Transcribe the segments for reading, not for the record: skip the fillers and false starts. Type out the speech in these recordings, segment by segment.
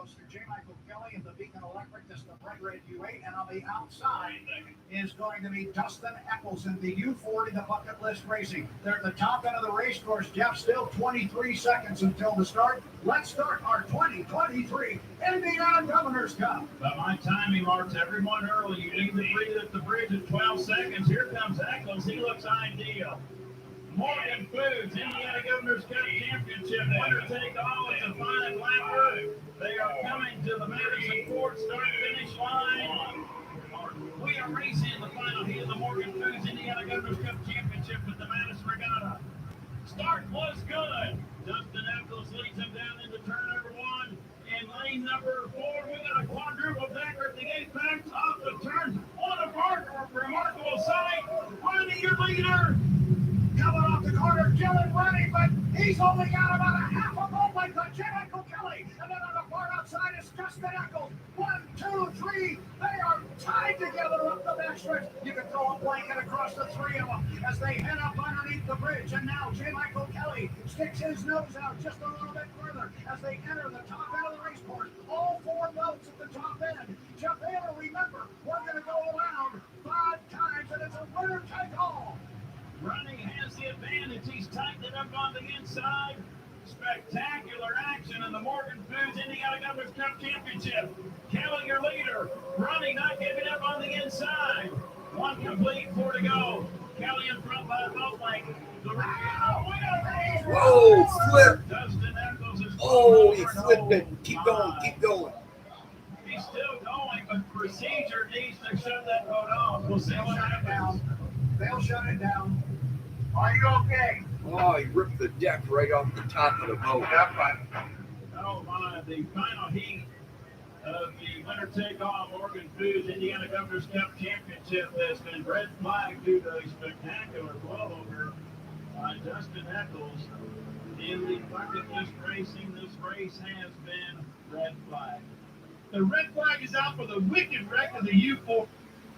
goes to J. Michael Kelly in the Beacon Electric. This is the bright red U8. And on the outside is going to be Dustin Eccles in the U40, the bucket list racing. They're at the top end of the race course. Jeff, still 23 seconds until the start. Let's start our 2023 Indiana Governor's Cup. But my timing marks everyone early. You need to breathe at the bridge at 12 seconds. Here comes Eccles. He looks ideal. Morgan Foods, Indiana Governor's Cup Championship, winner take all. It's a 5-lapper. They are coming to the Madison Ford start-finish line. We are racing in the final here, the Morgan Foods Indiana Governor's Cup Championship with the Madison Regatta. Start was good. Dustin Eccles leads him down into turn number 1. In lane number 4, we got a quadruple decker at the apex off the turn. What a remarkable sight. Ronnie, your leader. Coming off the corner, Dylan running, but he's only got about a half a moment. But J. Michael Kelly, and then on the far outside is Dustin Eccles. 1, 2, 3. They are tied together up the backstretch. You can throw a blanket across the three of them as they head up underneath the bridge. And now J. Michael Kelly sticks his nose out just a little bit further as they enter the top end of the race course. All 4 boats at the top end. Jeff Taylor, remember, we're going to go around 5 times, and it's a winner take all. Ronnie has the advantage. He's tightened it up on the inside. Spectacular action in the Morgan Foods Indiana Governor's Cup Championship. Kelly, your leader. Ronnie not giving up on the inside. 1 complete, 4 to go. Kelly in front by a boat length. Whoa, flip. Dustin Eccles is he flipped it. Keep going, keep going. He's still going, but procedure needs to shut that boat off. We'll see what happens. They'll shut it down. Are you okay? Oh, he ripped the deck right off the top of the boat. Oh my, the final heat of the winner-take-all Morgan Foods Indiana Governor's Cup Championship has been red flagged due to a spectacular blowover by Dustin Eccles. In the bucket list racing, this race has been red flagged. The red flag is out for the wicked wreck of the U4.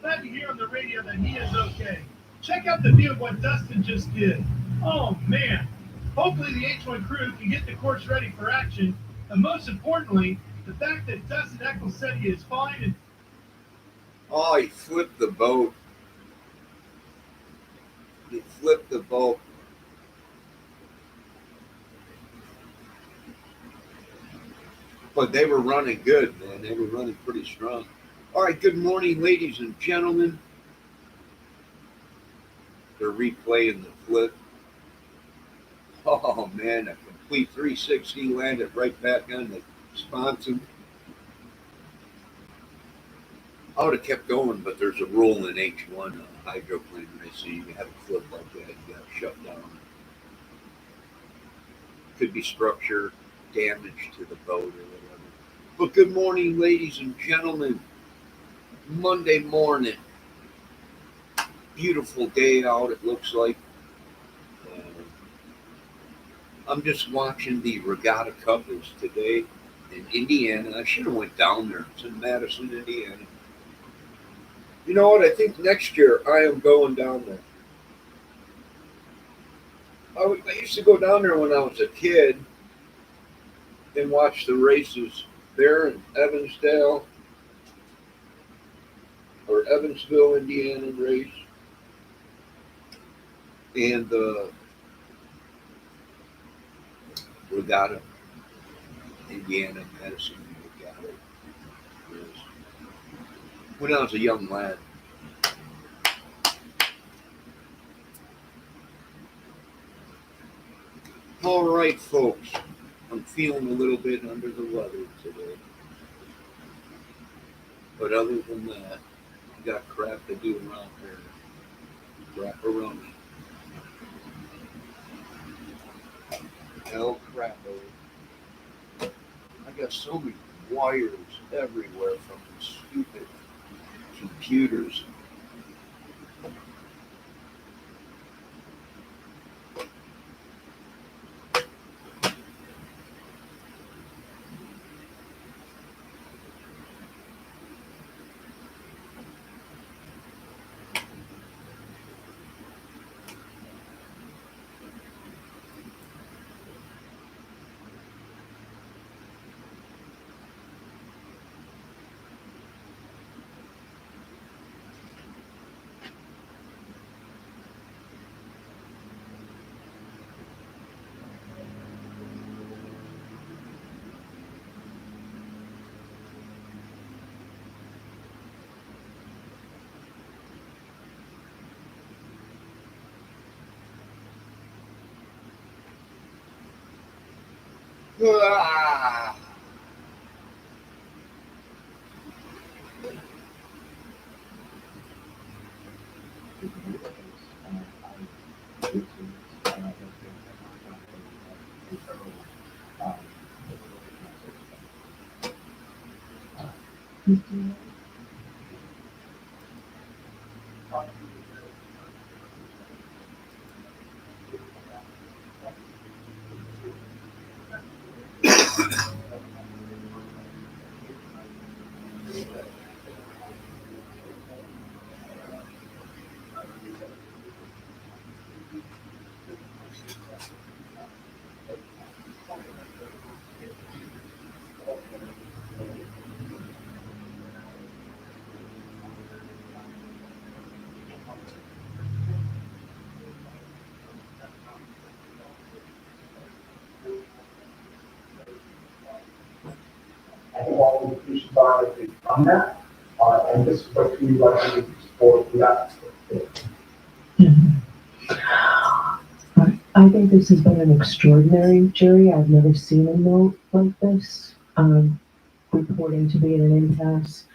Glad to hear on the radio that he is okay. Check out the view of what Dustin just did. Oh, man. Hopefully the H1 crew can get the course ready for action. And most importantly, the fact that Dustin Eccles said he is fine. And oh, he flipped the boat. He flipped the boat. But they were running good, man. They were running pretty strong. All right, good morning, ladies and gentlemen. They're replaying the flip. Oh, man, a complete 360 landed right back on the sponson. I would have kept going, but there's a rule in H1 hydroplane racing. You have a flip like that, you got to shut down. Could be structure damage to the boat or whatever. But good morning, ladies and gentlemen. Monday morning. Beautiful day out, it looks like. I'm just watching the Regatta Couples today in Indiana. I should have went down there. It's in Madison, Indiana. You know what? I think next year I am going down there. I used to go down there when I was a kid and watch the races there in Evansdale or Evansville, Indiana race. And the Regatta, Indiana, Madison, Regatta. When I was a young lad. All right, folks. I'm feeling a little bit under the weather today. But other than that, I got crap to do around here. Crap around me. Hell crap over. I got so many wires everywhere from the stupid computers. Ah. I think all the issues are that they've done that, and this is what we like to support that. I think this has been an extraordinary jury. I've never seen a note like this, reporting to be at an impasse.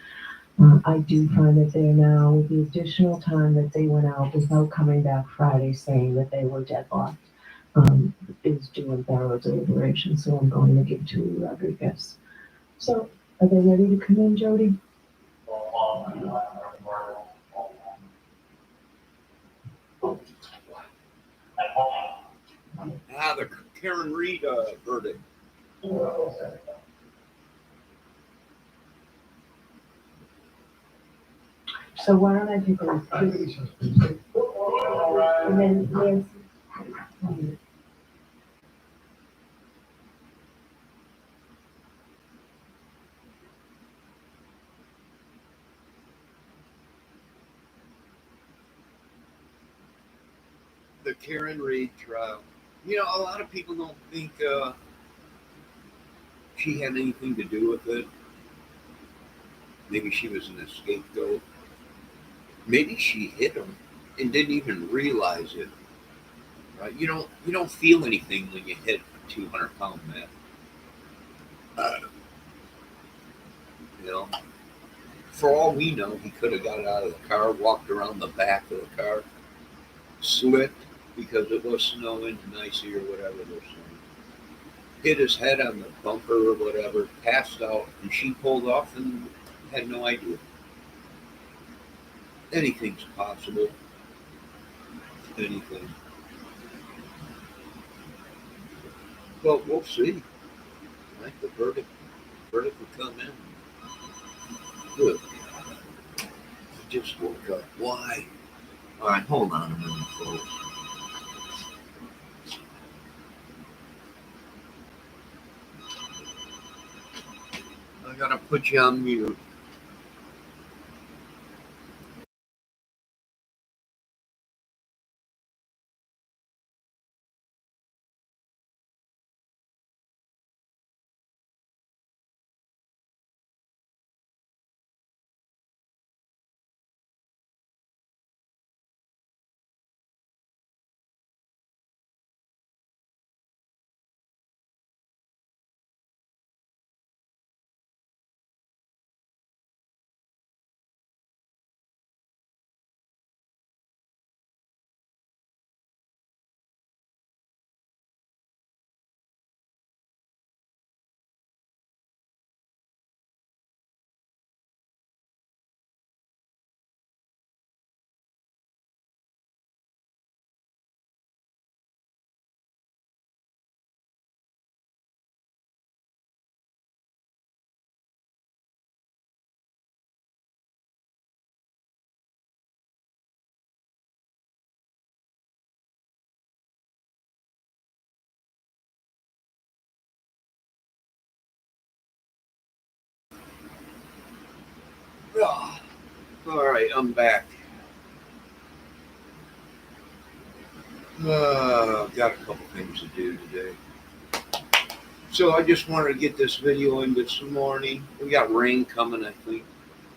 I do find that they're now, with the additional time that they went out without coming back Friday saying that they were deadlocked, is doing thorough deliberation, so I'm going to give Julie Rodriguez. So, are they ready to come in, Jody? The Karen Reed verdict. So why don't I take a look? And then Nancy. The Karen Reed trial. You know, a lot of people don't think she had anything to do with it. Maybe she was an scapegoat. Maybe she hit him and didn't even realize it. Right? You don't feel anything when you hit a 200-pound man. You know, for all we know, he could have got out of the car, walked around the back of the car, slipped because it was snowing and icy or whatever they're saying. Hit his head on the bumper or whatever, passed out, and she pulled off and had no idea. Anything's possible. Anything. But we'll see. Right? The verdict will come in. Good. I just woke up. Why? All right, hold on a minute, folks. I gotta put you on mute. Ah, all right, I'm back. Got a couple things to do today. So I just wanted to get this video in this morning. We got rain coming, I think,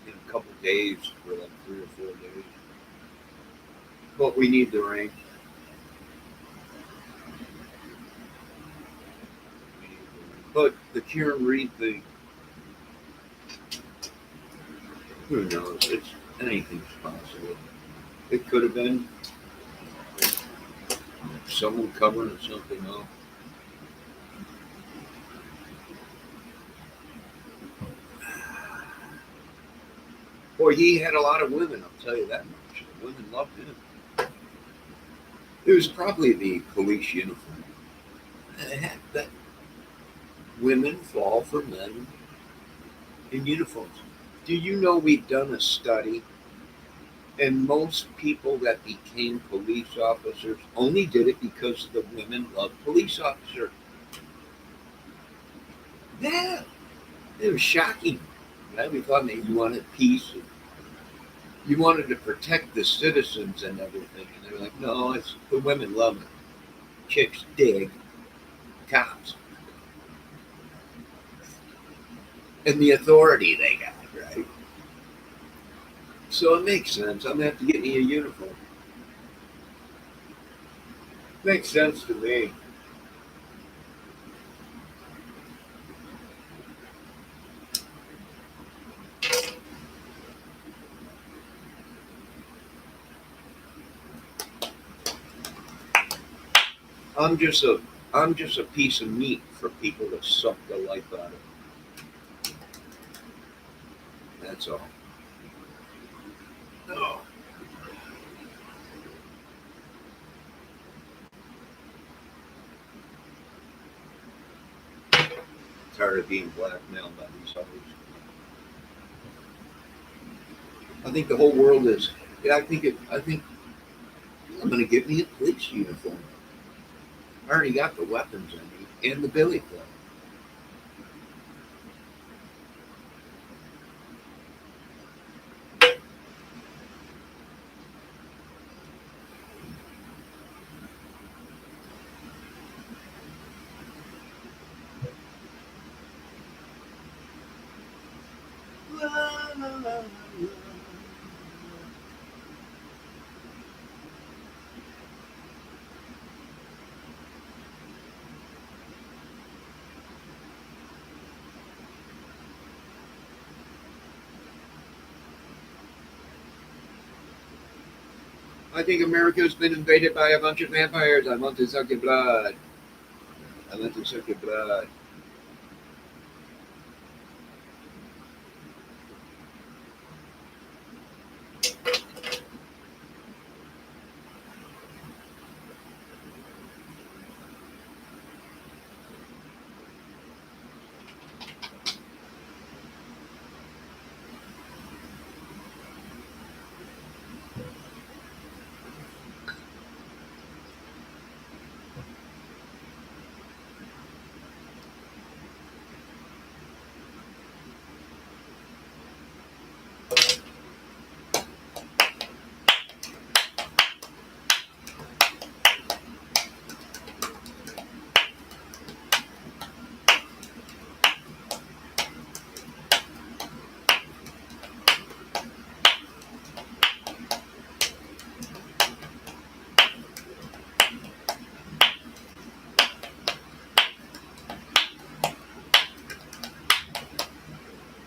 in a couple days for like 3 or 4 days. But we need the rain. We need the rain. But the Kieran Reed thing, who knows? Anything's possible. It could have been someone covering something up. Boy, he had a lot of women, I'll tell you that much. The women loved him. It was probably the police uniform. That women fall for men in uniforms. Do you know we've done a study, and most people that became police officers only did it because the women loved police officers? Yeah, it was shocking. Right? We thought maybe you wanted peace. You wanted to protect the citizens and everything. And they were like, no, it's the women love it. Chicks dig cops. And the authority they got, right? So it makes sense. I'm going to have to get me a uniform. Makes sense to me. I'm just a piece of meat for people to suck the life out of. That's all. No. Tired of being blackmailed by these others. I think the whole world is. Yeah, I think I'm going to get me a police uniform. I already got the weapons I need and the billy club. La, la, la, la. I think America has been invaded by a bunch of vampires. I want to suck your blood. I want to suck your blood.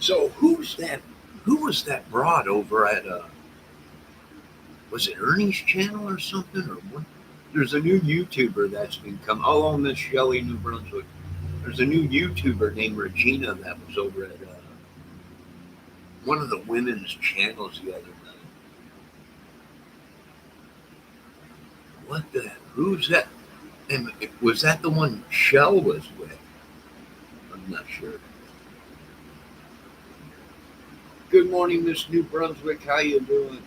So who's that? Who was that broad over at was it Ernie's channel or something or what? There's a new YouTuber that's been coming. Oh, Miss Shelley, New Brunswick. There's a new YouTuber named Regina that was over at one of the women's channels the other night. What the? Who's that? And was that the one Shell was with? I'm not sure. Good morning, Miss New Brunswick. How you doing?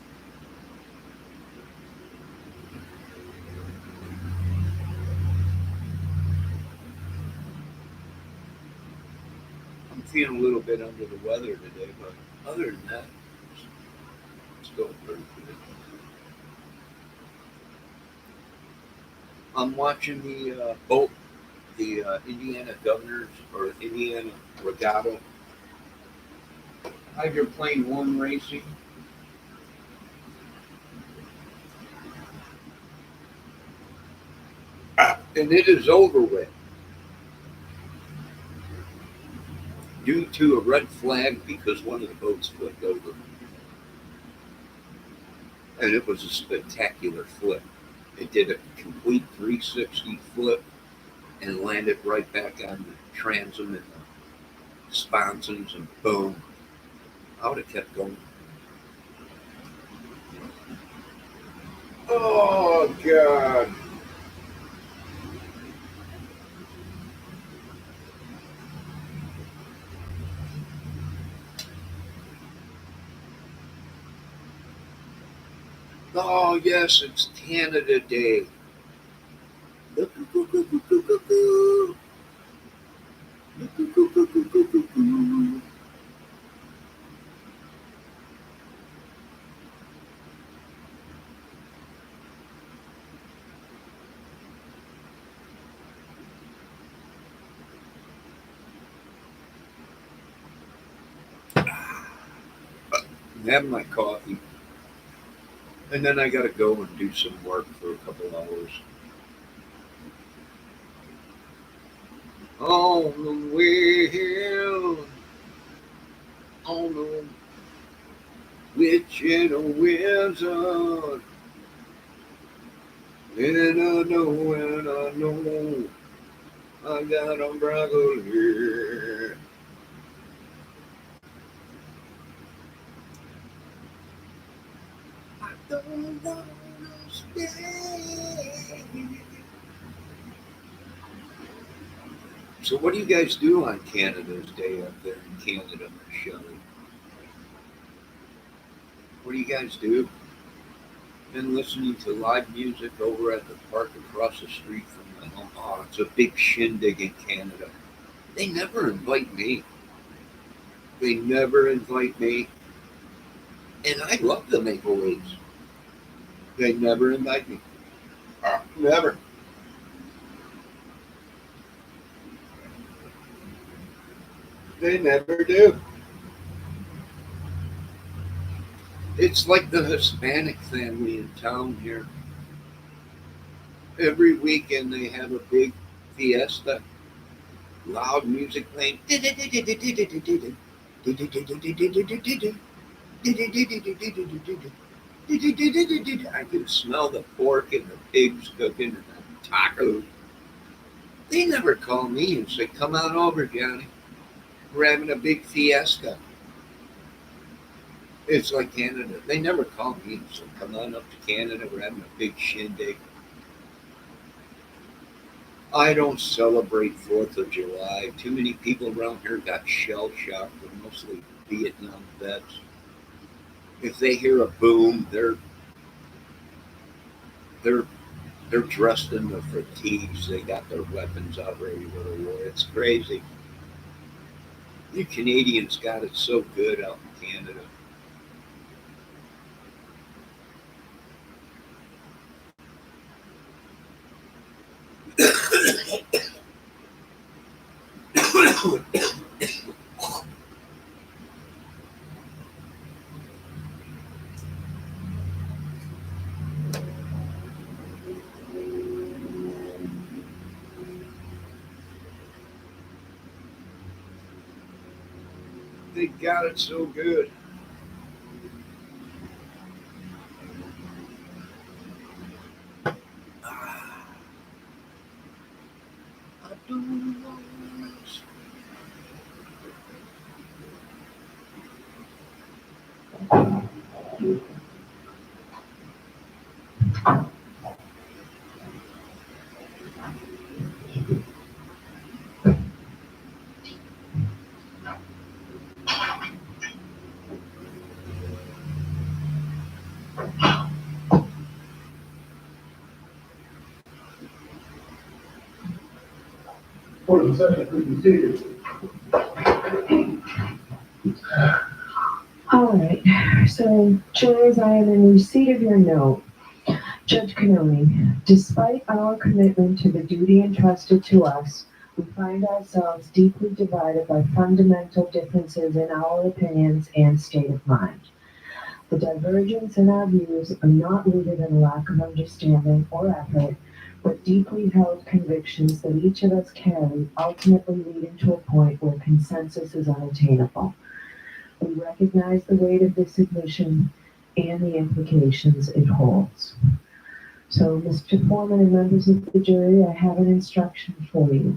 I'm feeling a little bit under the weather today, but other than that, it's still pretty good. I'm watching the Indiana Governors or Indiana Regatta hydroplane one racing. And it is over with. came to a red flag because one of the boats flipped over. And it was a spectacular flip. It did a complete 360 flip and landed right back on the transom and the sponsons, and boom. I would have kept going. Oh, God. Oh, yes, it's Canada Day. I'm having my coffee. And then I got to go and do some work for a couple hours. On the way here, on the witch and a wizard. And I know, I got a brother here. I don't want to stay. So what do you guys do on Canada's Day up there in Canada, Shelley? What do you guys do? Been listening to live music over at the park across the street from my home. Oh, it's a big shindig in Canada. They never invite me. They never invite me. And I love the Maple Leafs. They never invite me. Never. They never do. It's like the Hispanic family in town here. Every weekend they have a big fiesta. Loud music playing. I can smell the pork and the pigs cooking and the tacos. They never call me and say, come on over, Johnny. We're having a big fiesta. It's like Canada. They never call me and say, come on up to Canada. We're having a big shindig. I don't celebrate 4th of July. Too many people around here got shell shocked. They're mostly Vietnam vets. If they hear a boom, they're dressed in their fatigues. They got their weapons out ready to go to war. It's crazy. You Canadians got it so good out in Canada. They got it so good. I don't know. For the session to be seated. All right, so Jules, I am in receipt of your note. Judge Canoni, despite our commitment to the duty entrusted to us, we find ourselves deeply divided by fundamental differences in our opinions and state of mind. The divergence in our views are not rooted in a lack of understanding or effort. but deeply held convictions that each of us carry, ultimately leading to a point where consensus is unattainable. We recognize the weight of this admission and the implications it holds. So, Mr. Foreman and members of the jury, I have an instruction for you.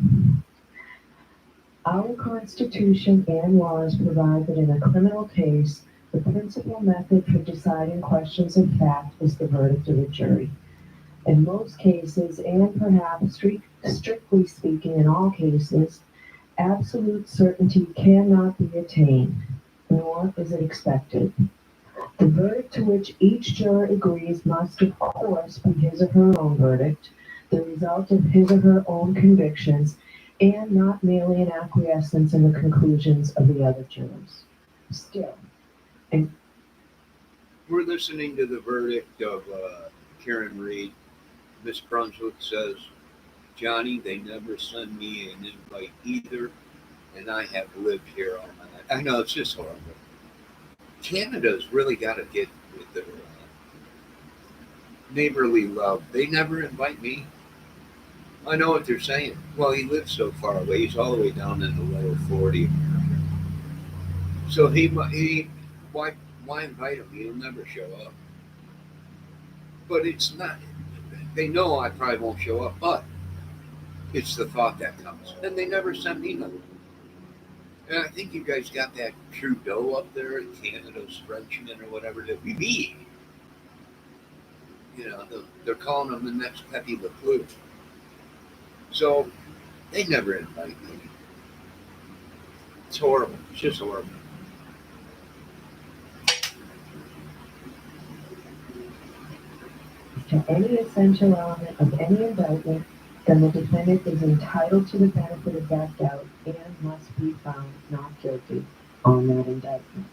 Our Constitution and laws provide that in a criminal case, the principal method for deciding questions of fact is the verdict of a jury. In most cases, and perhaps strictly speaking in all cases, absolute certainty cannot be attained, nor is it expected. The verdict to which each juror agrees must, of course, be his or her own verdict, the result of his or her own convictions, and not merely an acquiescence in the conclusions of the other jurors. Still, We're listening to the verdict of Karen Reed. Miss Brunswick says, Johnny, they never send me an invite either, and I have lived here all my life. I know, it's just horrible. Canada's really got to get with their neighborly love. They never invite me. I know what they're saying. Well, he lives so far away. He's all the way down in the lower 40. So why invite him? He'll never show up. But it's not. They know I probably won't show up, but it's the thought that counts. And they never send me nothing. And I think you guys got that Trudeau up there, Canada's Frenchman or whatever that we be. You know, they're calling him the next Pepe Le Pew. So they never invite me. It's horrible. It's just horrible. to any essential element of any indictment, then the defendant is entitled to the benefit of that doubt and must be found not guilty on that indictment.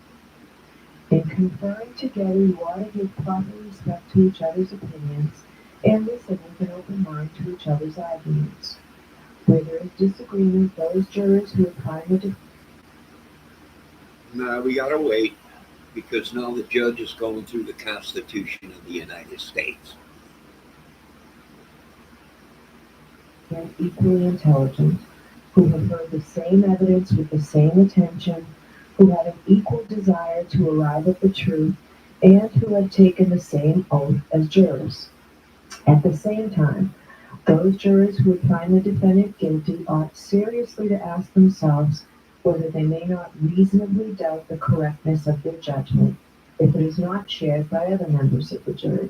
In conferring together, you ought to give proper respect to each other's opinions and listen with an open mind to each other's arguments. Where there is disagreement, those jurors who have find the No, we gotta wait because now the judge is going through the Constitution of the United States. and equally intelligent, who have heard the same evidence with the same attention, who have an equal desire to arrive at the truth, and who have taken the same oath as jurors. At the same time, those jurors who would find the defendant guilty ought seriously to ask themselves whether they may not reasonably doubt the correctness of their judgment if it is not shared by other members of the jury.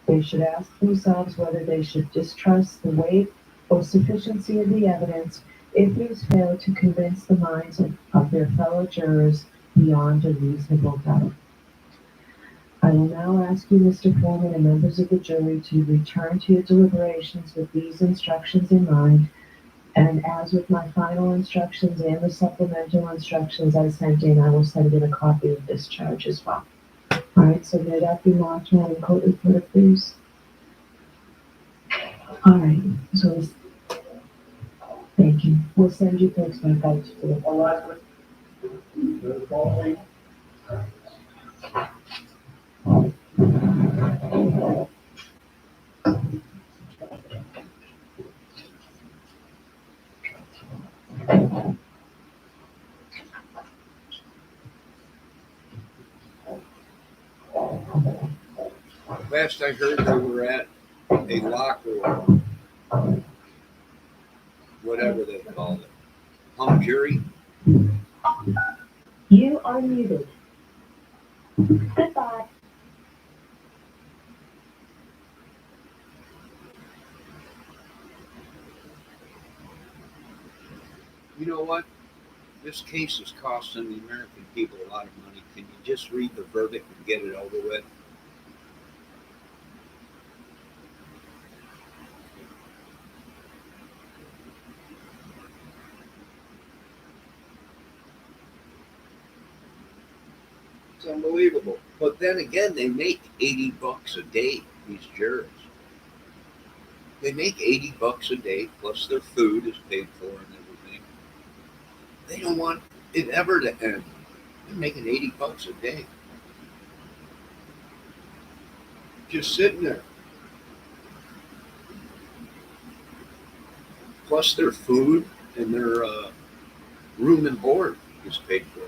They should ask themselves whether they should distrust the weight or sufficiency of the evidence if it has failed to convince the minds of their fellow jurors beyond a reasonable doubt. I will now ask you, Mr. Foreman, and members of the jury, to return to your deliberations with these instructions in mind, and as with my final instructions and the supplemental instructions I sent in, I will send in a copy of this charge as well. All right, so may that be marked on the court reporter, please. All right, so thank you. We'll send you folks back out to the Last I heard, they were at a locker or whatever they called it. Hung jury. You are muted. Goodbye. You know what? This case is costing the American people a lot of money. Can you just read the verdict and get it over with? It's unbelievable. But then again, they make $80 a day, these jurors. They make $80 a day, plus their food is paid for and everything. They don't want it ever to end. They're making $80 a day. Just sitting there. plus their food and their room and board is paid for.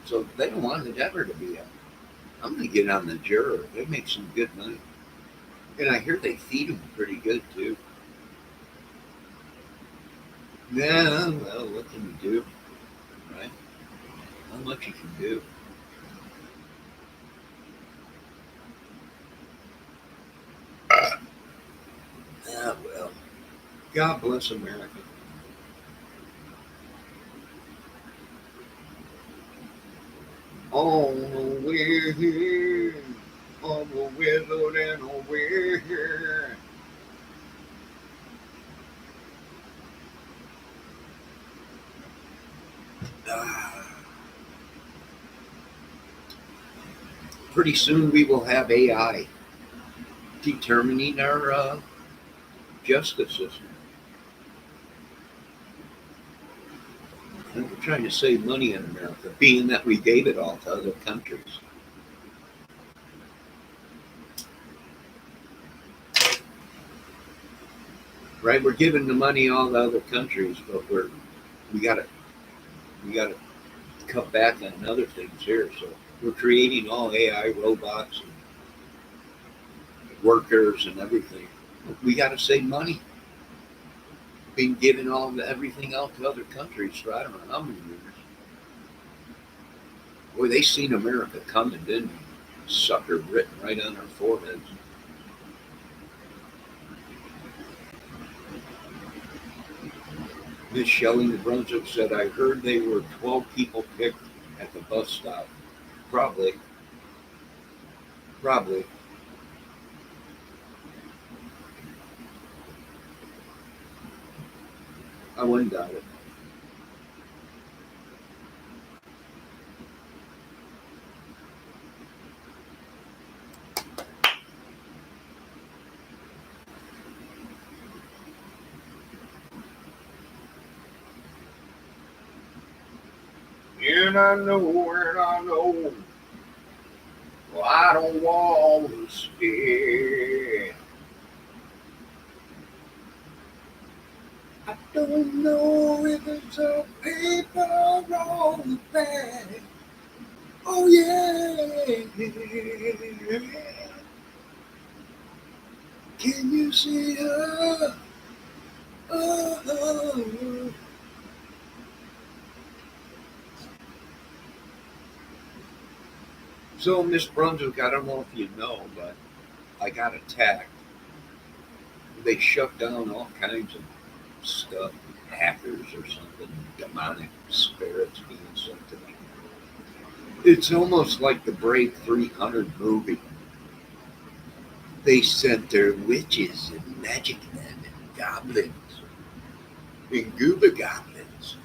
So they don't want it ever to be up. I'm going to get on the juror. They make some good money. And I hear they feed them pretty good, too. Yeah, well, what can you do, right? Not much you can do. Ah, well, God bless America. Oh, we're here. Oh, we're Lord and oh, we're here. Ah, pretty soon we will have AI determining our justice system. And we're trying to save money in America, being that we gave it all to other countries. Right, we're giving the money all to other countries, but we gotta cut back on other things here. So we're creating all AI robots and workers and everything. We got to save money. Been giving everything out to other countries for I don't know how many years. Boy, they seen America coming, didn't they? Sucker written right on our foreheads. Miss Shelley, New Brunswick said, I heard they were 12 people picked at the bus stop. Probably. I wouldn't doubt it. And I know, well, I don't want to stay. I don't know if it's a paper or a bag. Oh yeah. Can you see her? Oh. So, Miss Brunswick, I don't know if you know, but I got attacked. They shut down all kinds of stuff, hackers or something, demonic spirits being sent to me. It's almost like the Brave 300 movie. They sent their witches and magic men and goblins and gooba goblins.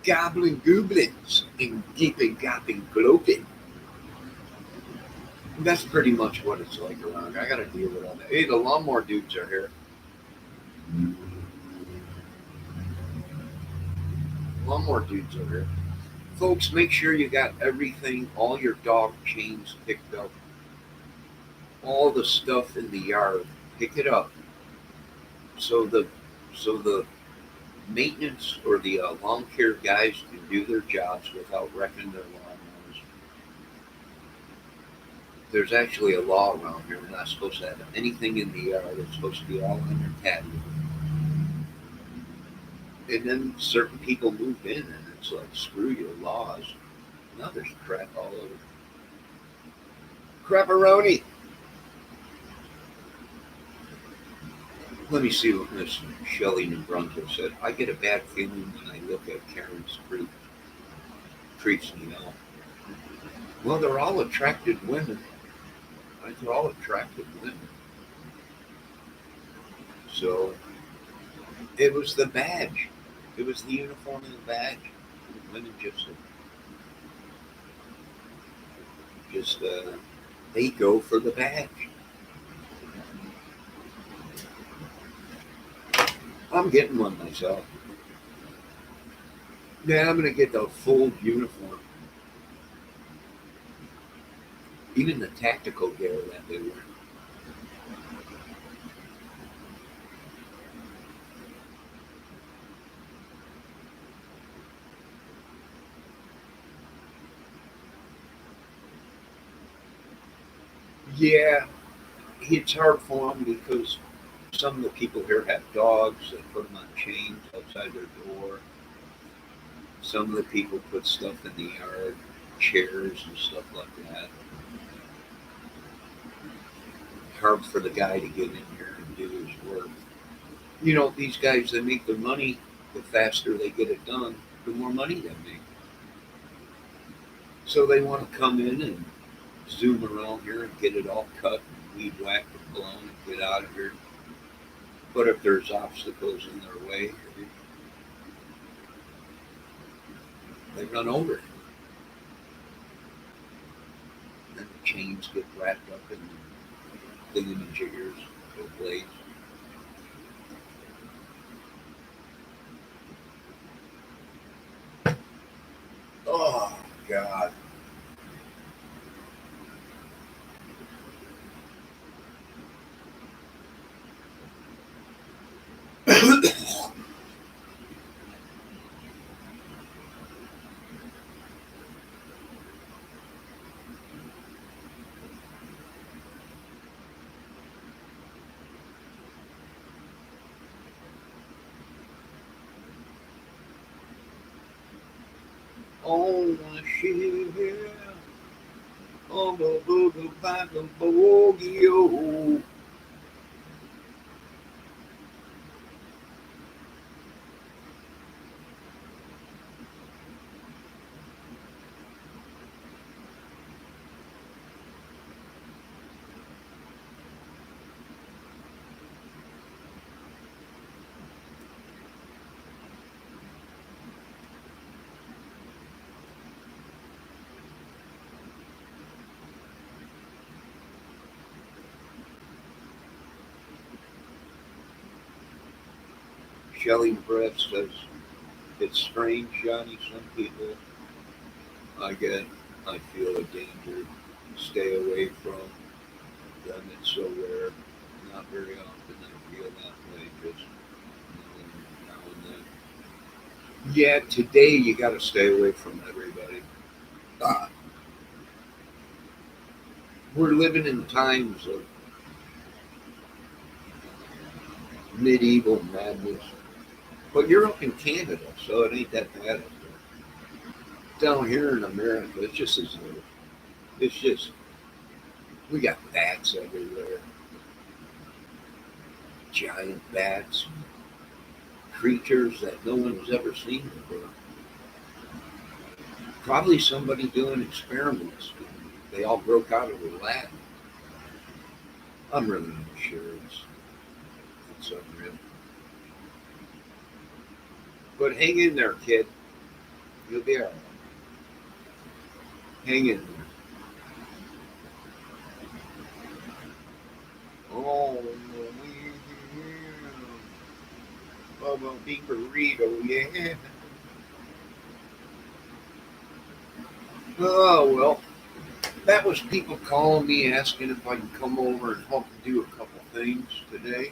Goblin goblins and geeping gopping gloping. That's pretty much what it's like around. I gotta deal with all that. Hey, the lawnmower dudes are here. Lawnmower dudes are here. Folks, make sure you got everything, all your dog chains picked up, all the stuff in the yard. Pick it up. So the maintenance or the lawn care guys can do their jobs without wrecking their lawnmowers. There's actually a law around here. We're not supposed to have anything in the yard. It's supposed to be all under patio. And then certain people moved in, and it's like, screw your laws. Now there's crap all over. Crapperoni. Let me see what Miss Shelley, New Brunswick said. I get a bad feeling when I look at Karen's creep. Creeps me out. Well, they're all attractive women. Right? They're all attractive women. So it was the badge. It was the uniform and the badge. Women just they go for the badge. I'm getting one myself. Yeah, I'm gonna get the full uniform. even the tactical gear that they wear. Yeah, it's hard for them because some of the people here have dogs. They put them on chains outside their door. Some of the people put stuff in the yard, chairs and stuff like that. Hard for the guy to get in here and do his work. You know, these guys, they make their money. The faster they get it done, the more money they make. So they want to come in and zoom around here and get it all cut and weed whacked and blown and get out of here. But if there's obstacles in their way, they run over it. And the chains get wrapped up in thingamajiggers or blades. Oh, God. On the ship, on the boogie back of boogie. Shelly Brett says, it's strange, Johnny. Some people I feel a danger. Stay away from them. It's so rare. Not very often I feel that way. Just now and then. Yeah, today you got to stay away from everybody. Uh, we're living in times of medieval madness. But you're up in Canada, so it ain't that bad up there. Down here in America, it's just as though it's just we got bats everywhere, giant bats, creatures that no one's ever seen before. Probably somebody doing experiments. They all broke out of the lab. I'm really not sure. It's unreal. But hang in there, kid. You'll be all right. Hang in there. Oh, Bubba Big Burrito, yeah. Oh, well, that was people calling me asking if I can come over and help do a couple things today.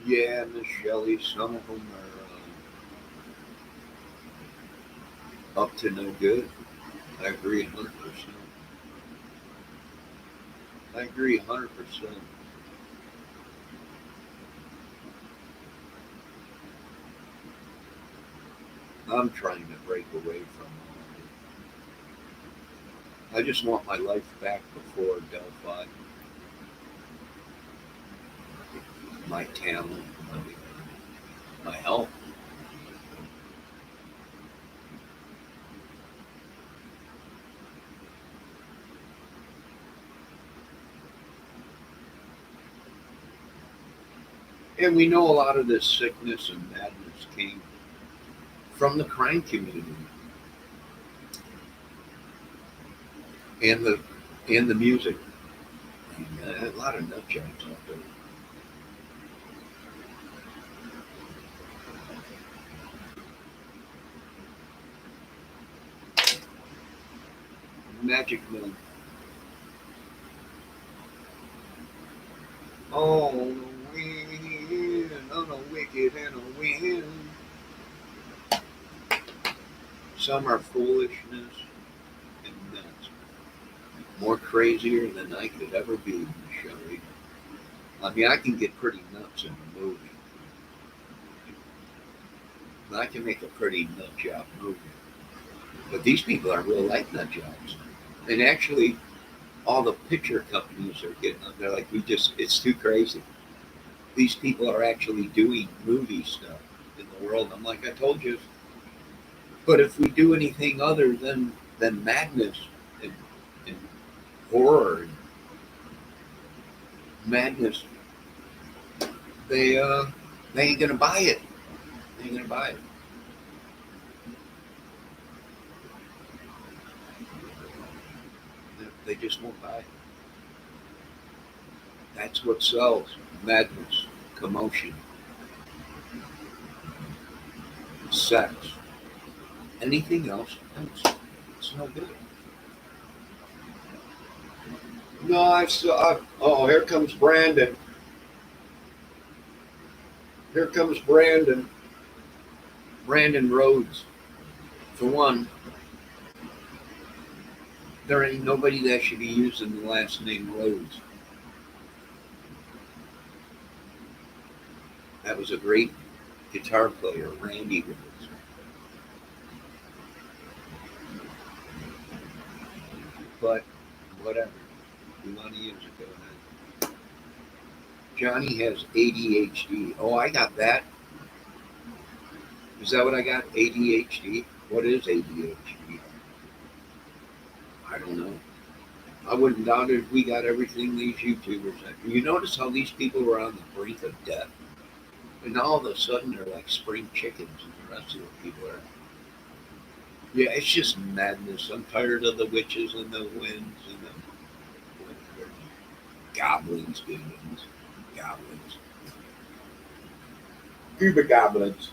Yeah, Miss Shelley, some of them are up to no good. I agree 100%. I agree 100%. I'm trying to break away from all of it. I just want my life back before Delphi. My talent, my health. And we know a lot of this sickness and madness came from the crime community and the music. And lot of nut jobs out there. Magic Man. On a wind, on a wicked and a wind. Some are foolishness and nuts. More crazier than I could ever be, Shelley. I mean, I can get pretty nuts in a movie. I can make a pretty nut job movie. But these people are real life nut jobs. And actually, all the picture companies are getting them. They're like, it's too crazy. These people are actually doing movie stuff in the world. I'm like, I told you. But if we do anything other than madness and horror and madness, they ain't gonna buy it. They ain't gonna buy it. They just won't buy it. That's what sells. Madness, commotion, sex. Anything else, it's no good. No, oh, here comes Brandon. Here comes Brandon. Brandon Rhodes. For one, there ain't nobody that should be using the last name Rhodes. That was a great guitar player, Randy Rhodes. But whatever. You want to use it, go ahead. Johnny has ADHD. Oh, I got that. Is that what I got? ADHD? What is ADHD? I don't know. I wouldn't doubt it if we got everything these YouTubers have. You notice how these people were on the brink of death? And all of a sudden they're like spring chickens and the rest of the people are. Yeah, it's just madness. I'm tired of the witches and the winds and the goblins, goblins. Cuba goblins.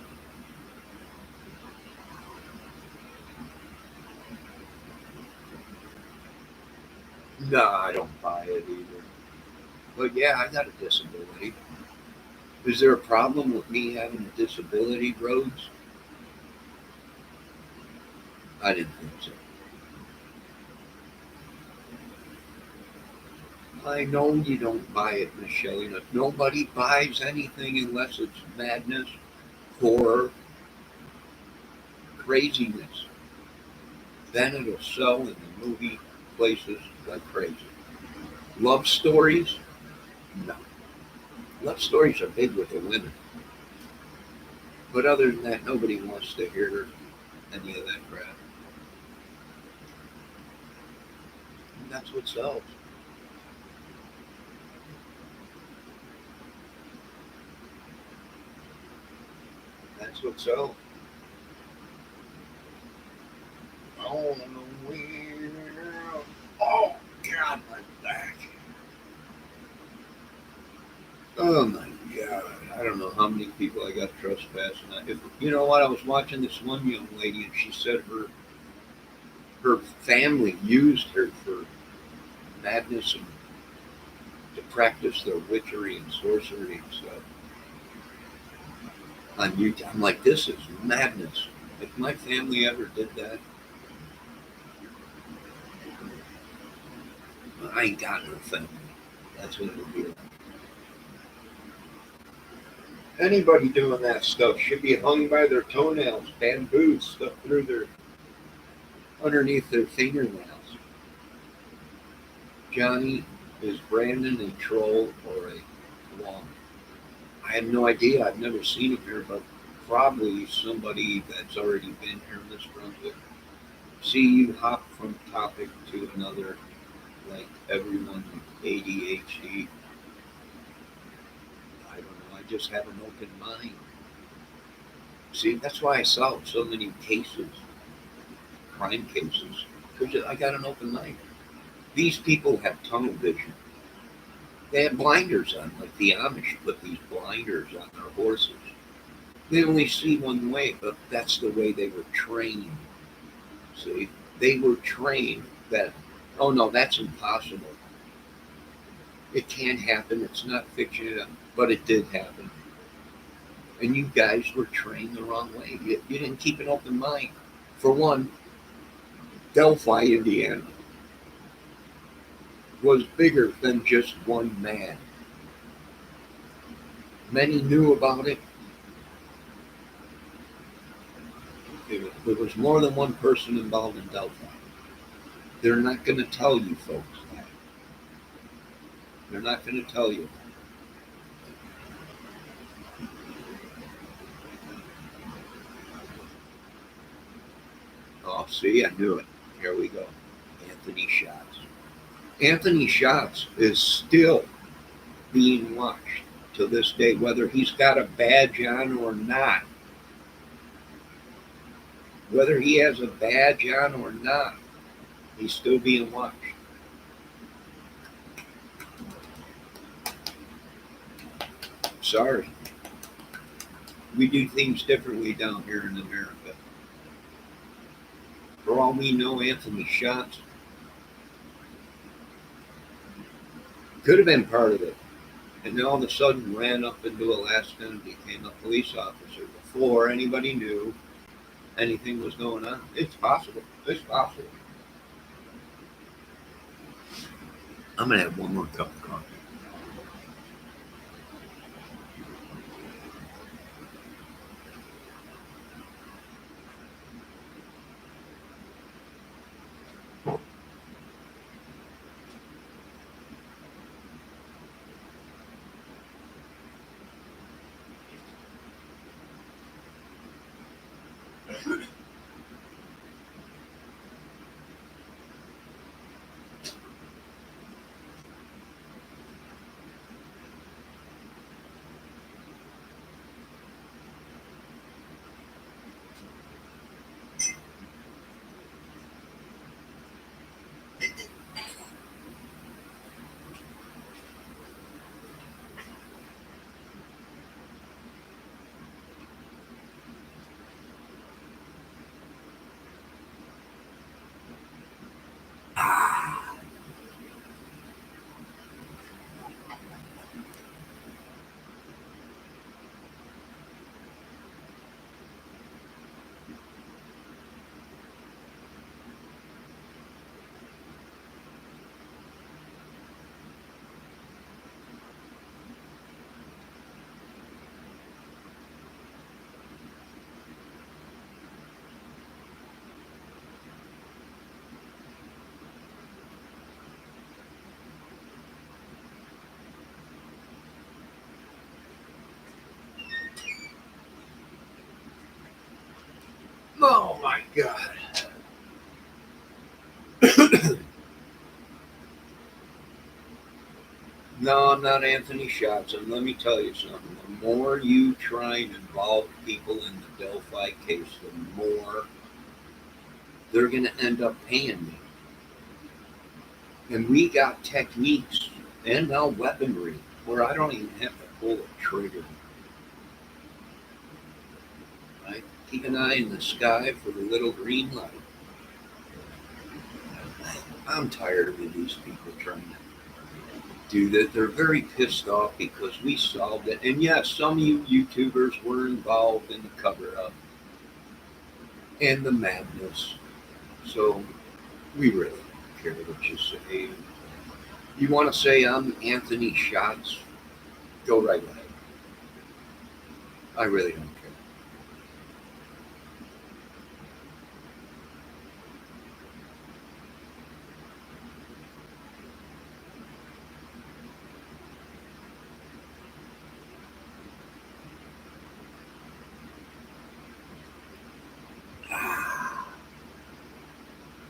No, I don't buy it either. But yeah, I got a disability. Is there a problem with me having a disability, Rhodes? I didn't think so. I know you don't buy it, Miss Shelley. Nobody buys anything unless it's madness, horror, craziness. Then it'll sell in the movie places like crazy. Love stories? No. Love stories are big with the women. But other than that, nobody wants to hear any of that crap. And that's what sells. That's what sells. Oh, no, oh, God, my back. Oh, my God. I don't know how many people I got trespassing. You know what? I was watching this one young lady, and she said her family used her for madness and to practice their witchery and sorcery and stuff. On YouTube, I'm like, this is madness. If my family ever did that, I ain't got no family. That's what it would be like. Anybody doing that stuff should be hung by their toenails, bamboos stuck through underneath their fingernails. Johnny, is Brandon a troll or a wong? I have no idea. I've never seen him here, but probably somebody that's already been here in this Brunswick. See you hop from topic to another, like everyone with ADHD. I don't know. I just have an open mind. See, that's why I solve so many cases, crime cases, because I got an open mind. These people have tunnel vision. They had blinders on, like the Amish put these blinders on their horses. They only see one way, but that's the way they were trained. See, they were trained that, oh no, that's impossible. It can't happen. It's not fiction, but it did happen. And you guys were trained the wrong way. You didn't keep an open mind. For one, Delphi, Indiana was bigger than just one man. Many knew about it. There was more than one person involved in Delphi. They're not going to tell you folks that. They're not going to tell you. Oh, see, I knew it. Here we go. Anthony Shots. Anthony Shots is still being watched to this day, whether he's got a badge on or not. Whether he has a badge on or not, he's still being watched. Sorry. We do things differently down here in America. For all we know, Anthony Shots could have been part of it. And then all of a sudden ran up into Alaska and became a police officer before anybody knew anything was going on. It's possible. It's possible. I'm going to have one more cup of coffee. Oh my God. No, I'm not Anthony Shots, and let me tell you something. The more you try and involve people in the Delphi case, the more they're going to end up paying me. And we got techniques and now weaponry where I don't even have to pull a trigger. I keep an eye in the sky for the little green light. I'm tired of these people trying to do that. They're very pissed off because we solved it. And yes, some of you YouTubers were involved in the cover up and the madness. So we really don't care what you say. You want to say I'm Anthony Shots? Go right ahead. I really don't care.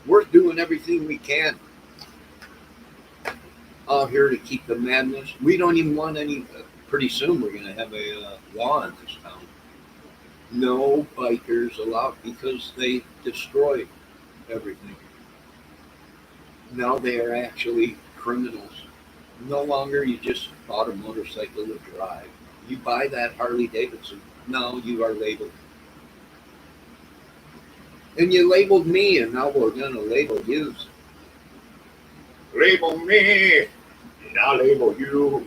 We're doing everything we can out here to keep the madness. We don't even want any. Pretty soon we're going to have a law in this town. No bikers allowed because they destroy everything. Now they are actually criminals. No longer you just bought a motorcycle to drive. You buy that Harley Davidson. Now you are labeled. And you labeled me, and now we're going to label you. Label me, and I'll label you.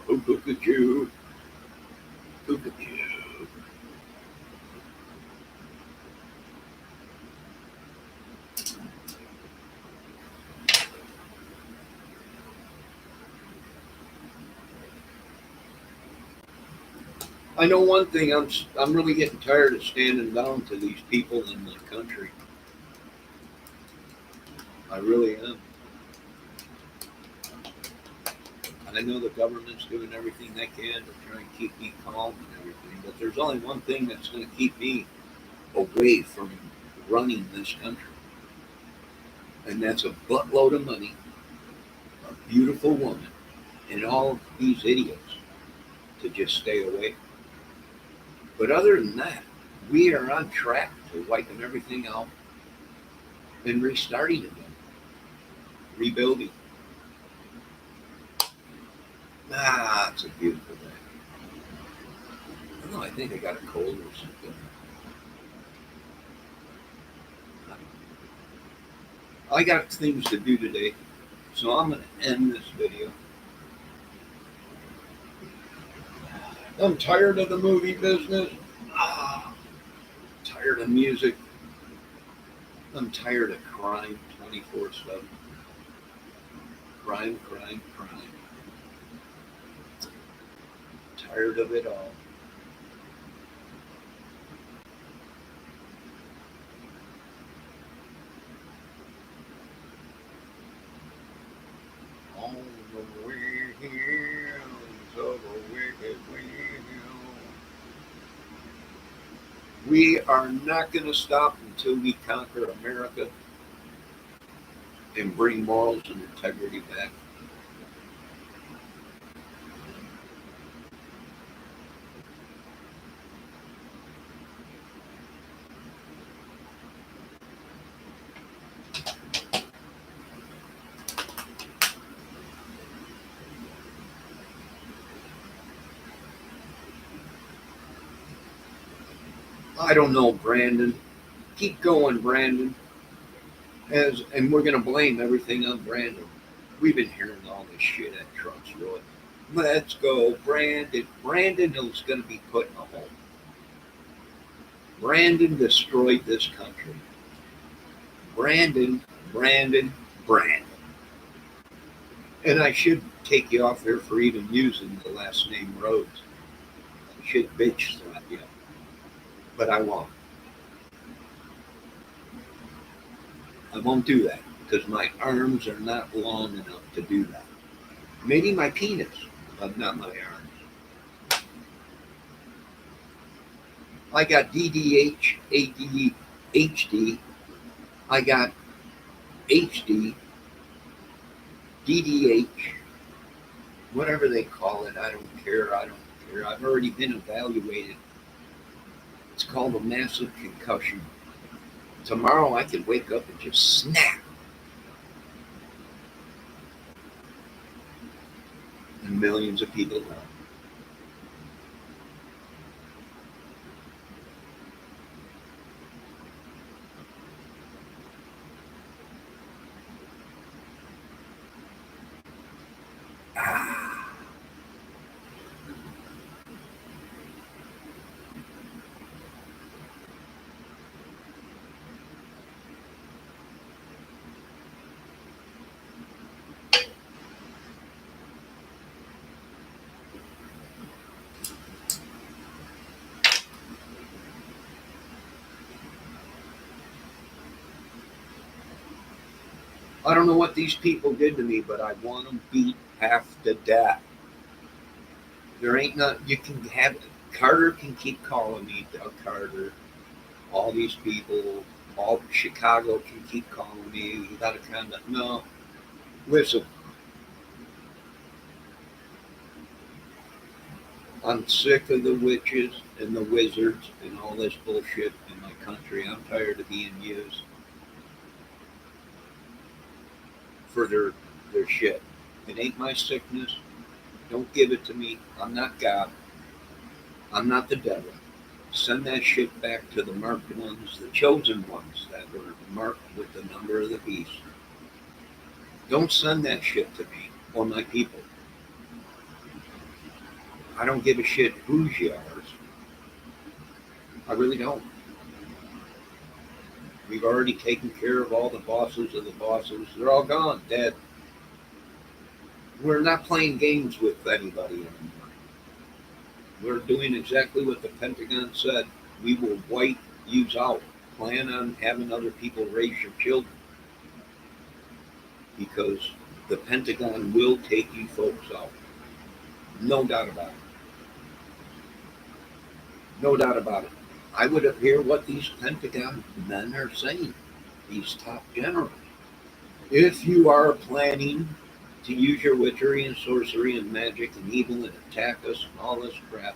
Oh, look at you. Look at you. I know one thing. I'm really getting tired of standing down to these people in the country. I really am. I know the government's doing everything they can to try and keep me calm and everything, but there's only one thing that's going to keep me away from running this country, and that's a buttload of money, a beautiful woman, and all these idiots to just stay away. But other than that, we are on track to wiping everything out and restarting again, rebuilding. Ah, it's a beautiful day. I don't know, I think I got a cold or something. I got things to do today, so I'm going to end this video. I'm tired of the movie business. Tired of music. I'm tired of crime 24/7. Crime, crime, crime. Tired of it all. On the wheels of a wicked wheel. We are not going to stop until we conquer America and bring morals and integrity back. I don't know, Brandon. Keep going, Brandon. And we're going to blame everything on Brandon. We've been hearing all this shit at Trump's Road. Let's go, Brandon. Brandon is going to be put in a hole. Brandon destroyed this country. Brandon, Brandon, Brandon. And I should take you off there for even using the last name Rhodes. I should bitch slap you. But I won't. I won't do that because my arms are not long enough to do that. Maybe my penis, but not my arms. I got DDH, ADHD. I got HD, DDH, whatever they call it. I don't care. I don't care. I've already been evaluated. It's called a massive concussion. Tomorrow I could wake up and just snap. And millions of people die. I don't know what these people did to me, but I want them beat half to death. There ain't not. You can have it. Carter can keep calling me Doug Carter. All these people, all Chicago can keep calling me. You got to kind of no. Listen, I'm sick of the witches and the wizards and all this bullshit in my country. I'm tired of being used for their shit. It ain't my sickness. Don't give it to me. I'm not God. I'm not the devil. Send that shit back to the marked ones, the chosen ones that were marked with the number of the beast. Don't send that shit to me or my people. I don't give a shit who's yours. I really don't. We've already taken care of all the bosses of the bosses. They're all gone, dead. We're not playing games with anybody anymore. We're doing exactly what the Pentagon said. We will wipe you out. Plan on having other people raise your children because the Pentagon will take you folks out. No doubt about it. No doubt about it. I would hear what these Pentagon men are saying, these top generals. If you are planning to use your witchery and sorcery and magic and evil and attack us and all this crap,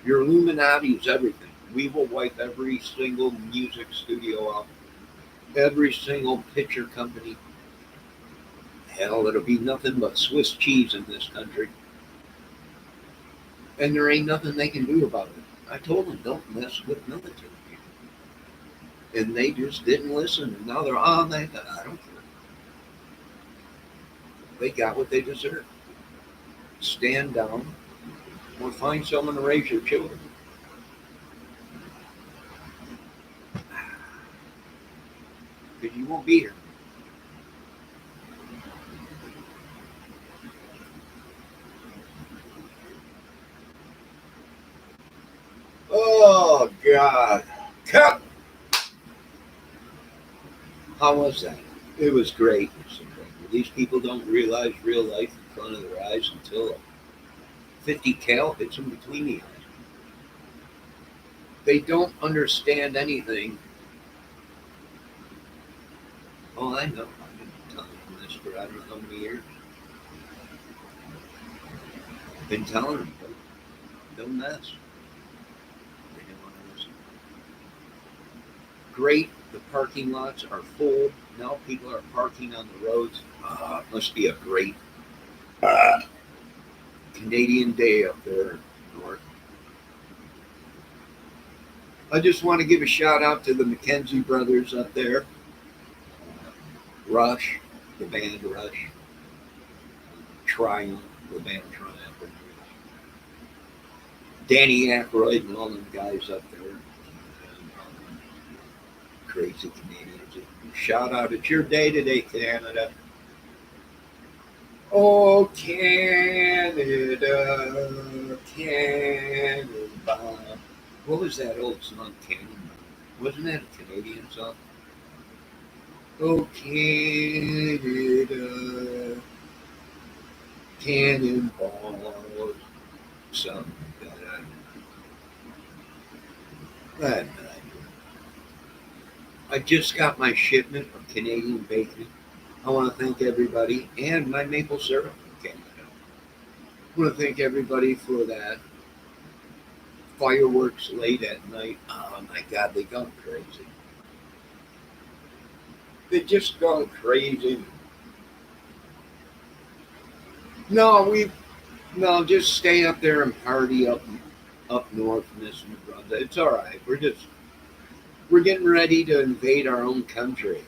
your Illuminati is everything. We will wipe every single music studio out, every single picture company. Hell, it'll be nothing but Swiss cheese in this country. And there ain't nothing they can do about it. I told them, don't mess with military people. And they just didn't listen. And now they're, I don't care. They got what they deserve. Stand down or find someone to raise your children. Because you won't be here. Oh, God. Cut! How was that? It was great. These people don't realize real life in front of their eyes until 50 cal hits them between the eyes. They don't understand anything. Oh, I know. I've been telling them this for I don't know how many years. Been telling them, don't mess. They didn't want to listen. Great. The parking lots are full. Now people are parking on the roads. It must be a great Canadian day up there north. I just want to give a shout out to the McKenzie brothers up there. Rush, the band Rush. Triumph, the band Triumph. Danny Aykroyd and all them guys up there. Crazy Canadians. Shout out, it's your day today, Canada. Oh, Canada, Canada. What was that old song, Cannonball? Wasn't that a Canadian song? Oh, Canada, Cannonball. Something like that. I just got my shipment of Canadian bacon. I want to thank everybody and my maple syrup from Canada. I want to thank everybody for that. Fireworks late at night. Oh my God, they gone crazy. They just gone crazy. No, just stay up there and party up north in this New Brunswick. It's all right. We're getting ready to invade our own country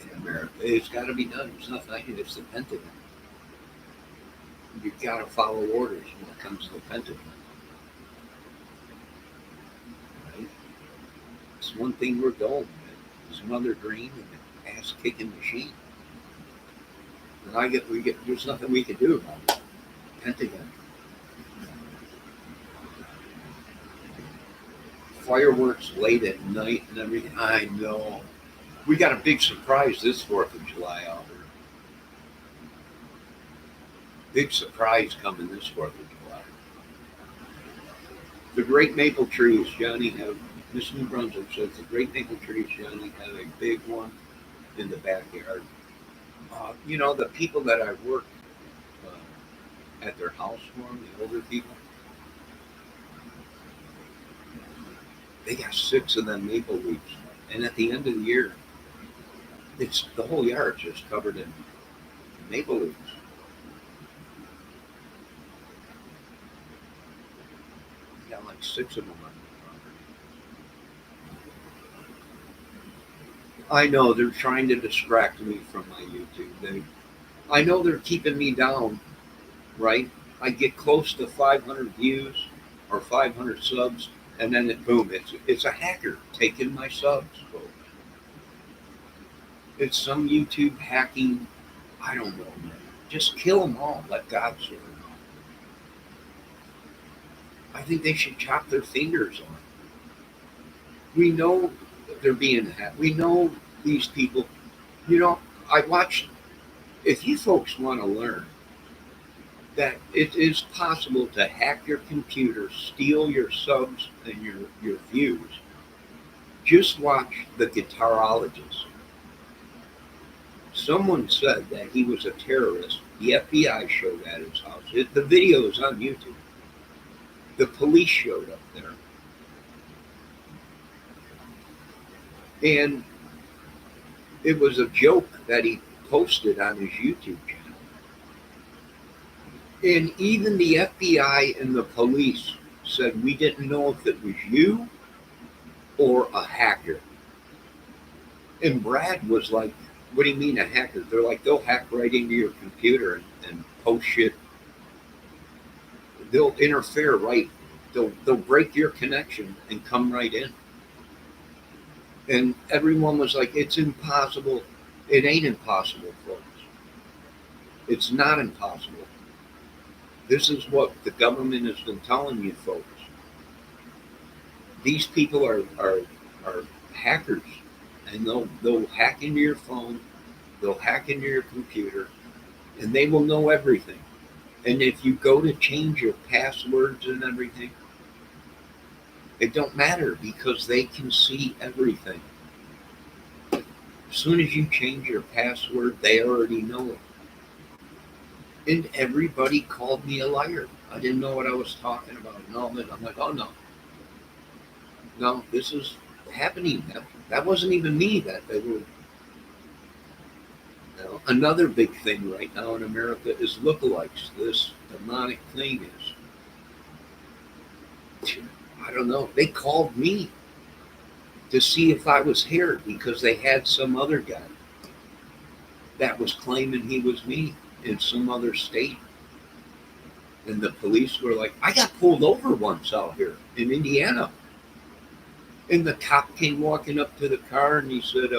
in America. It's got to be done. It's not like it's the Pentagon. You've got to follow orders when it comes to the Pentagon. Right? It's one thing we're going with. It's Mother Green and the ass-kicking machine. And there's nothing we can do about it. Pentagon. Fireworks late at night and everything. I know. We got a big surprise this 4th of July out here. Big surprise coming this 4th of July. The great maple trees, Johnny, Miss New Brunswick says the great maple trees, Johnny, have a big one in the backyard. The people that I work at their house for them, the older people, they got 6 of them maple leaves. And at the end of the year, the whole yard's just covered in maple leaves. like 6 of them on the property. I know they're trying to distract me from my YouTube. I know they're keeping me down, right? I get close to 500 views or 500 subs, and then boom, it's a hacker taking my subs, folks. It's some YouTube hacking. I don't know, man. Just kill them all. Let God serve them all. I think they should chop their fingers off. We know they're being hacked. We know these people. You know, I watched. If you folks want to learn that it is possible to hack your computer, steal your subs and your views, just watch The Guitarologist. Someone said that he was a terrorist. The FBI showed at his house. The video is on YouTube. The police showed up there. And it was a joke that he posted on his YouTube channel. And even the FBI and the police said, we didn't know if it was you or a hacker. And Brad was like, what do you mean a hacker? They're like, they'll hack right into your computer and post shit. They'll interfere right. They'll break your connection and come right in. And everyone was like, it's impossible. It ain't impossible, folks. It's not impossible. This is what the government has been telling you, folks. These people are hackers, and they'll hack into your phone, they'll hack into your computer, and they will know everything. And if you go to change your passwords and everything, it don't matter because they can see everything. As soon as you change your password, they already know it. And everybody called me a liar. I didn't know what I was talking about. No, but I'm like, oh no. No, this is happening. That wasn't even me that they were. Now, another big thing right now in America is lookalikes. This demonic thing is, I don't know. They called me to see if I was here because they had some other guy that was claiming he was me in some other state. And the police were like, I got pulled over once out here in Indiana. And the cop came walking up to the car and he said,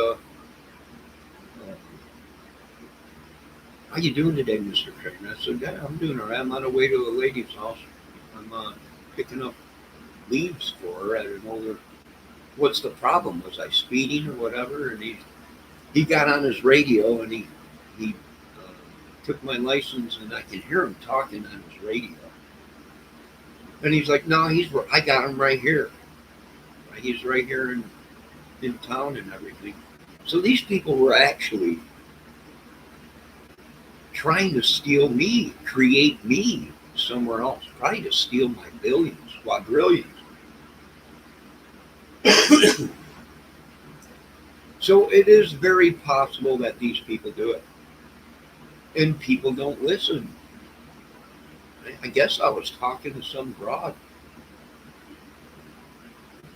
how you doing today, Mr. Trainer? I said, yeah, I'm doing all right. I'm on the way to a lady's house. I'm picking up leaves for her. I don't know what's the problem. Was I speeding or whatever? And he got on his radio and he took my license, and I can hear him talking on his radio. And he's like, no, I got him right here. He's right here in town and everything. So these people were actually trying to steal me, create me somewhere else, trying to steal my billions, quadrillions. So it is very possible that these people do it. And people don't listen. I guess I was talking to some broad.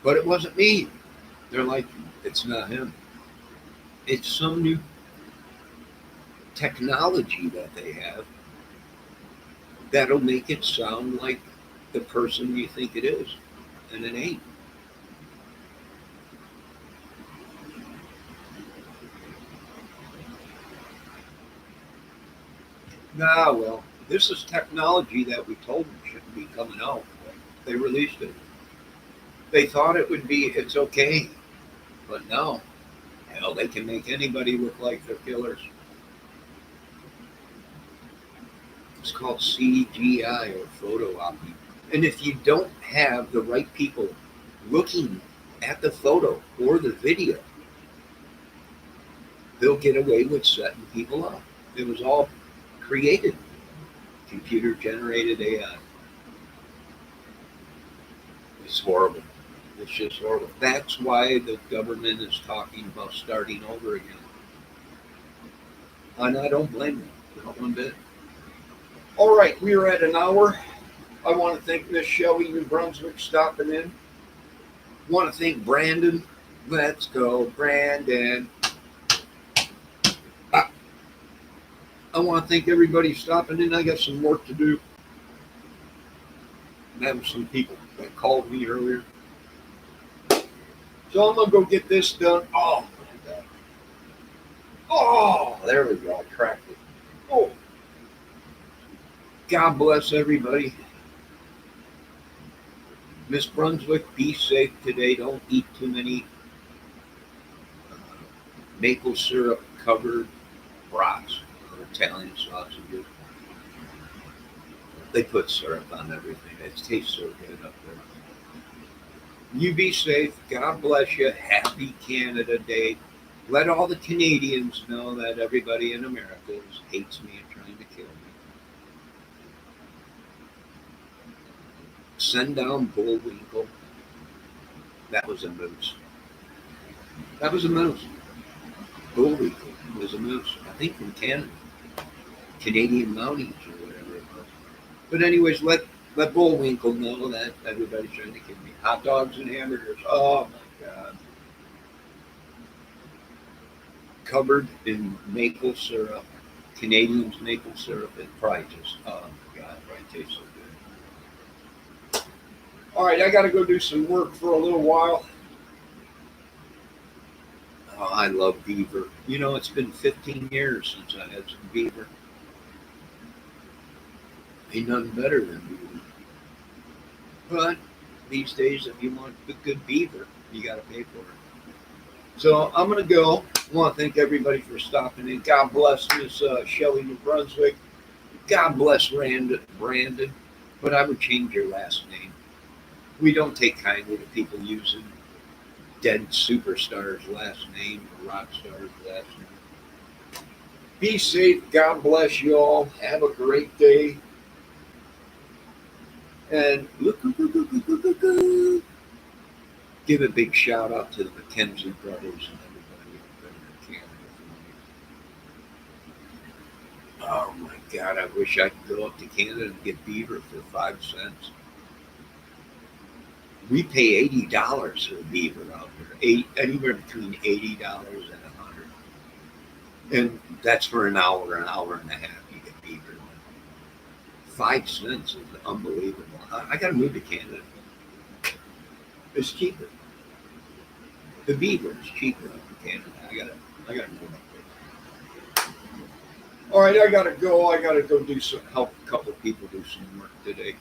But it wasn't me. They're like, it's not him. It's some new technology that they have that'll make it sound like the person you think it is. And it ain't. Nah, well, this is technology that we told them shouldn't be coming out. They released it. They thought it would be, it's okay. But no. Hell, they can make anybody look like they're killers. It's called CGI or photo copy. And if you don't have the right people looking at the photo or the video, they'll get away with setting people up. It was all created. Computer generated AI. It's horrible. It's just horrible. That's why the government is talking about starting over again. And I don't blame them. Not one bit. All right, we are at an hour. I want to thank Miss Shelley, New Brunswick, stopping in. Want to thank Brandon. Let's go, Brandon. I want to thank everybody stopping in. I got some work to do. I have some people that called me earlier. So I'm going to go get this done. Oh, my God. Oh, there we go. I cracked it. Oh. God bless everybody. Miss Brunswick, be safe today. Don't eat too many maple syrup covered brats or Italian sausages. They put syrup on everything. It tastes so good up there. You be safe. God bless you. Happy Canada Day. Let all the Canadians know that everybody in America hates me and trying to kill me. Send down Bullwinkle. That was a moose. That was a moose. Bullwinkle was a moose. I think from Canada. Canadian Mounties or whatever it was. But anyways, let Bullwinkle know that everybody's trying to kill me. Hot dogs and hamburgers. Oh my God. Covered in maple syrup. Canadian's maple syrup. It probably just, oh my God, it probably tastes so good. All right, I got to go do some work for a little while. Oh, I love beaver. You know, it's been 15 years since I had some beaver. Ain't nothing better than beaver. But these days, if you want good beaver, you got to pay for it. So I'm going to go. I want to thank everybody for stopping in. God bless Miss Shelley, New Brunswick. God bless Brandon. But I would change your last name. We don't take kindly to people using dead superstars' last name or rock stars' last name. Be safe. God bless you all. Have a great day. And give a big shout out to the McKenzie brothers and everybody up there in Canada. Oh my God, I wish I could go up to Canada and get beaver for 5 cents. We pay $80 for beaver out there, anywhere between $80 and $100. And that's for an hour and a half you get beaver. 5 cents is unbelievable. I got to move to Canada. It's cheaper. The beaver is cheaper up in Canada. I gotta move up there. All right, I gotta go. I gotta go help a couple people do some work today.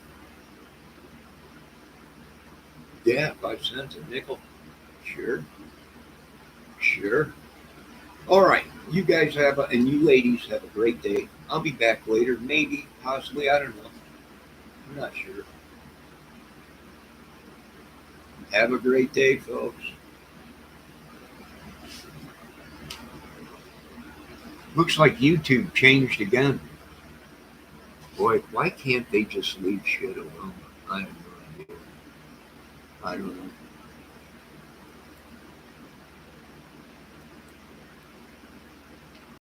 Yeah, 5 cents a nickel. Sure. All right, you guys and you ladies have a great day. I'll be back later, maybe, possibly, I don't know. I'm not sure. Have a great day, folks. Looks like YouTube changed again. Boy, why can't they just leave shit alone? I have no idea. I don't know.